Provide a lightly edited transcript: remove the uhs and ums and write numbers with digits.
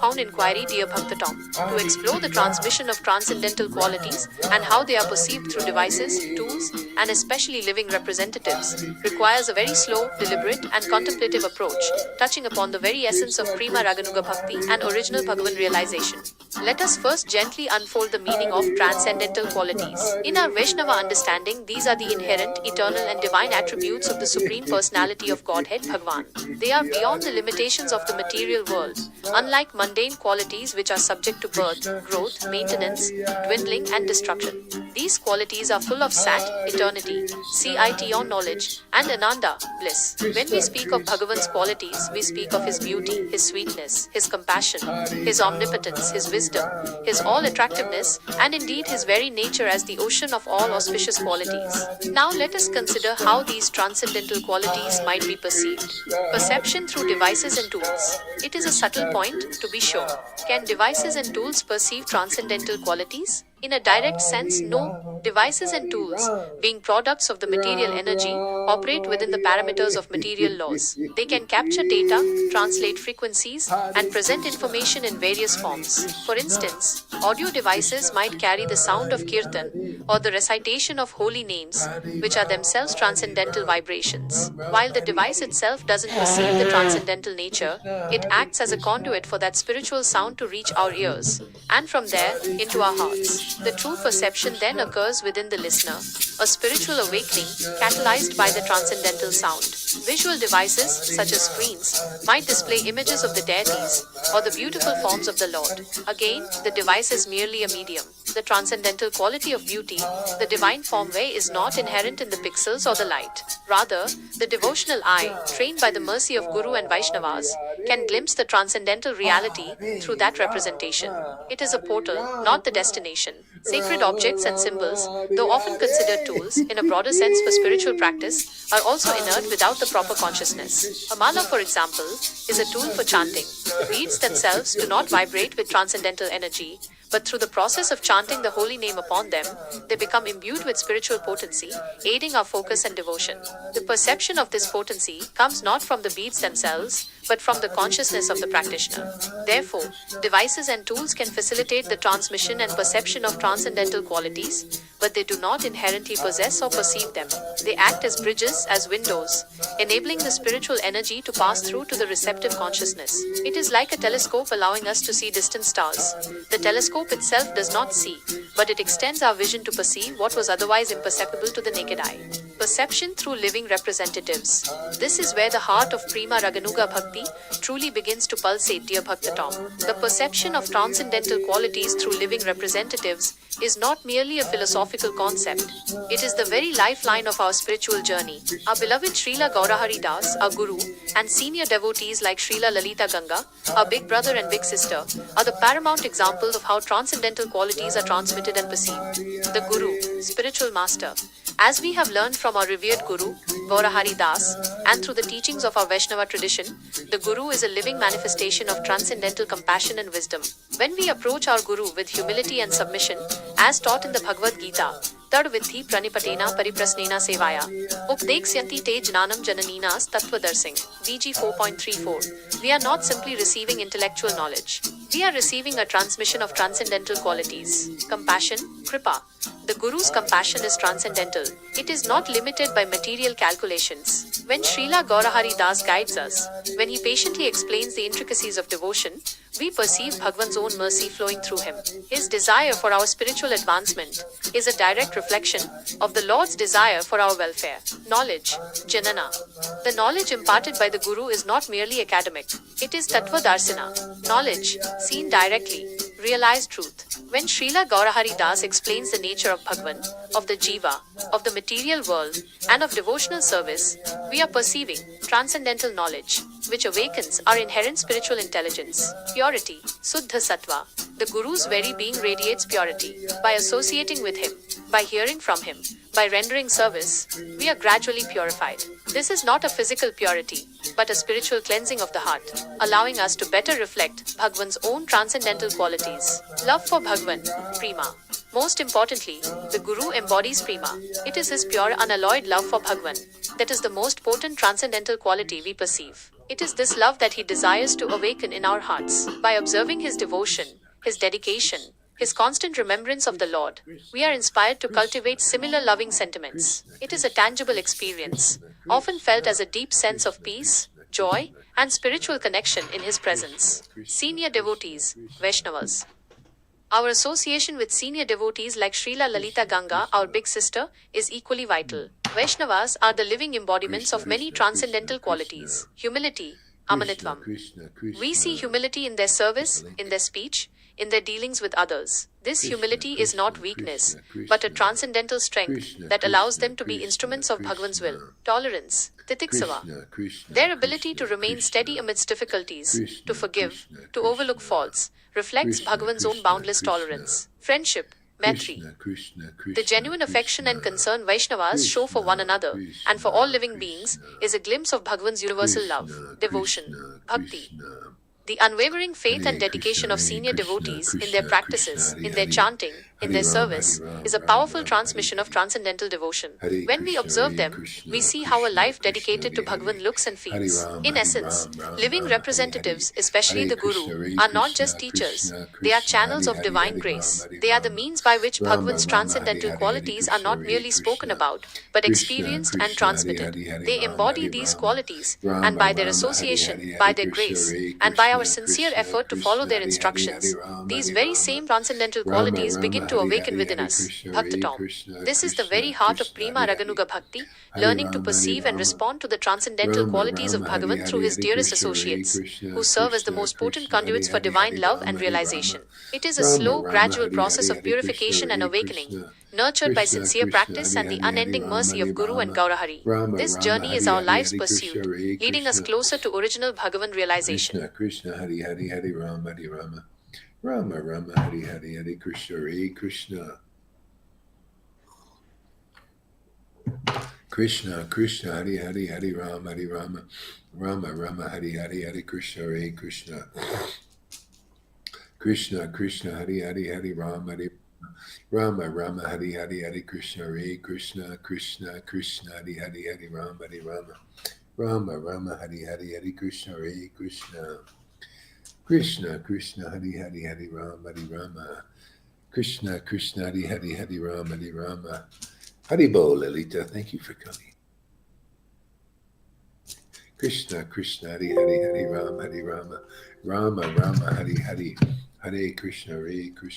profound inquiry, dear Bhaktatom. To explore the transmission of transcendental qualities and how they are perceived through devices, tools, and especially living representatives, requires a very slow, deliberate, and contemplative approach, touching upon the very essence of Prema Raganuga Bhakti and original Bhagavan realization. Let us first gently unfold the meaning of transcendental qualities. In our Vaishnava understanding, these are the inherent, eternal, and divine attributes of the Supreme Personality of Godhead, Bhagavan. They are beyond the limitations of the material world, unlike mundane qualities which are subject to birth, growth, maintenance, dwindling, and destruction. These qualities are full of sat, eternity, CIT or knowledge, and ananda, bliss. When we speak of Bhagavan's qualities, we speak of his beauty, his sweetness, his compassion, his omnipotence, his wisdom, his all-attractiveness, and indeed his very nature as the ocean of all auspicious qualities. Now let us consider how these transcendental qualities might be perceived. Perception through devices and tools. It is a subtle point, to be sure. Can devices and tools perceive transcendental qualities? In a direct sense, no. Devices and tools, being products of the material energy, operate within the parameters of material laws. They can capture data, translate frequencies, and present information in various forms. For instance, audio devices might carry the sound of kirtan or the recitation of holy names, which are themselves transcendental vibrations. While the device itself doesn't perceive the transcendental nature, it acts as a conduit for that spiritual sound to reach our ears, and from there, into our hearts. The true perception then occurs within the listener, a spiritual awakening catalyzed by the transcendental sound. Visual devices, such as screens, might display images of the deities or the beautiful forms of the Lord. Again, the device is merely a medium. The transcendental quality of beauty, the divine form way, is not inherent in the pixels or the light. Rather, the devotional eye, trained by the mercy of Guru and Vaishnavas, can glimpse the transcendental reality through that representation. It is a portal, not the destination. Sacred objects and symbols, though often considered tools in a broader sense for spiritual practice, are also inert without the proper consciousness. A mala, for example, is a tool for chanting. The beads themselves do not vibrate with transcendental energy, but through the process of chanting the holy name upon them, they become imbued with spiritual potency, aiding our focus and devotion. The perception of this potency comes not from the beads themselves, but from the consciousness of the practitioner. Therefore, devices and tools can facilitate the transmission and perception of transcendental qualities, but they do not inherently possess or perceive them. They act as bridges, as windows, enabling the spiritual energy to pass through to the receptive consciousness. It is like a telescope allowing us to see distant stars. The telescope itself does not see, but it extends our vision to perceive what was otherwise imperceptible to the naked eye. Perception through living representatives. This is where the heart of Prema Raganuga Bhakti truly begins to pulsate, dear Bhaktatom. The perception of transcendental qualities through living representatives is not merely a philosophical concept. It is the very lifeline of our spiritual journey. Our beloved Srila Gaurahari Das, our Guru, and senior devotees like Srila Lalita Ganga, our big brother and big sister, are the paramount examples of how transcendental qualities are transmitted and perceived. The Guru, spiritual master. As we have learned from our revered Guru, Gaurahari Das, and through the teachings of our Vaishnava tradition, the Guru is a living manifestation of transcendental compassion and wisdom. When we approach our Guru with humility and submission, as taught in the Bhagavad Gita, Tad Vidhi Pranipatena Pariprasnena Sevaya, Updeksyanti Te Jnanam Jananinas Tattvadarsing, VG 4.34. We are not simply receiving intellectual knowledge. We are receiving a transmission of transcendental qualities. Compassion, Kripa. The Guru's compassion is transcendental. It is not limited by material calculations. When Srila Gaurahari Das guides us, when he patiently explains the intricacies of devotion, we perceive Bhagwan's own mercy flowing through him. His desire for our spiritual advancement is a direct reflection of the Lord's desire for our welfare. Knowledge, Janana. The knowledge imparted by the Guru is not merely academic. It is Tattva Darsana, knowledge, seen directly, realized truth. When Srila Gaurahari Das explains the nature of Bhagwan, of the Jiva, of the material world, and of devotional service, we are perceiving transcendental knowledge, which awakens our inherent spiritual intelligence. Purity, Suddha Sattva. The Guru's very being radiates purity. By associating with him, by hearing from him, by rendering service, we are gradually purified. This is not a physical purity, but a spiritual cleansing of the heart, allowing us to better reflect Bhagwan's own transcendental qualities. Love for Bhagwan, Prema. Most importantly, the Guru embodies Prema. It is his pure, unalloyed love for Bhagwan that is the most potent transcendental quality we perceive. It is this love that he desires to awaken in our hearts. By observing his devotion, his dedication, his constant remembrance of the Lord, we are inspired to cultivate similar loving sentiments. It is a tangible experience, often felt as a deep sense of peace, joy, and spiritual connection in his presence. Senior devotees, Vaishnavas. Our association with senior devotees like Srila Lalita Ganga, our big sister, is equally vital. Vaishnavas are the living embodiments of many transcendental qualities. Humility, Amanitvam. We see humility in their service, in their speech, in their dealings with others. This humility is not weakness, but a transcendental strength that allows them to be instruments of Bhagavan's will. Tolerance, Titiksava. Their ability to remain steady amidst difficulties, to forgive, to overlook faults, reflects Bhagavan's own boundless tolerance. Friendship, Maitri. The genuine affection and concern Vaishnavas show for one another and for all living beings is a glimpse of Bhagavan's universal love, devotion, bhakti. The unwavering faith and dedication of senior devotees in their practices, in their chanting, in their service, is a powerful transmission of transcendental devotion. When we observe them, we see how a life dedicated to Bhagavan looks and feels. In essence, living representatives, especially the Guru, are not just teachers, they are channels of divine grace. They are the means by which Bhagavan's transcendental qualities are not merely spoken about, but experienced and transmitted. They embody these qualities, and by their association, by their grace, and by our sincere effort to follow their instructions, these very same transcendental qualities begin to awaken within us. Bhaktatom. This is the very heart of Prema Raganuga Bhakti, learning to perceive and respond to the transcendental qualities of Bhagavan through his dearest associates, who serve as the most potent conduits for divine love and realization. It is a slow, gradual process of purification and awakening, nurtured by sincere practice and the unending mercy of Guru and Gaurahari. This journey is our life's pursuit, leading us closer to original Bhagavan realization. Krishna Hari Hari Hari Rama Hari Rama Rama Rama Hari Hari Hari Krishna Hari Krishna Krishna Krishna Hari Hari Hari Rama Hari Rama Rama Rama Hari Hari Hari Krishna Hari Krishna Krishna Krishna Hari Hari Hari Rama Hari Rama Rama Hari Hari Hari Krishna Hari Krishna Krishna Krishna Hari Hari Hari Rama Hari Rama Rama Rama Hari Hari Hari Krishna Hari Krishna Krishna Krishna Hari Hari Hari Rama Hari Rama Krishna Krishna Hari Hari Hari Rama Hari Rama. Hari Bol, Lalita, thank you for coming. Krishna Krishna Hari Hari Hari Rama Hari Rama Rama Rama Hari Hari Hare Krishna Hare Krishna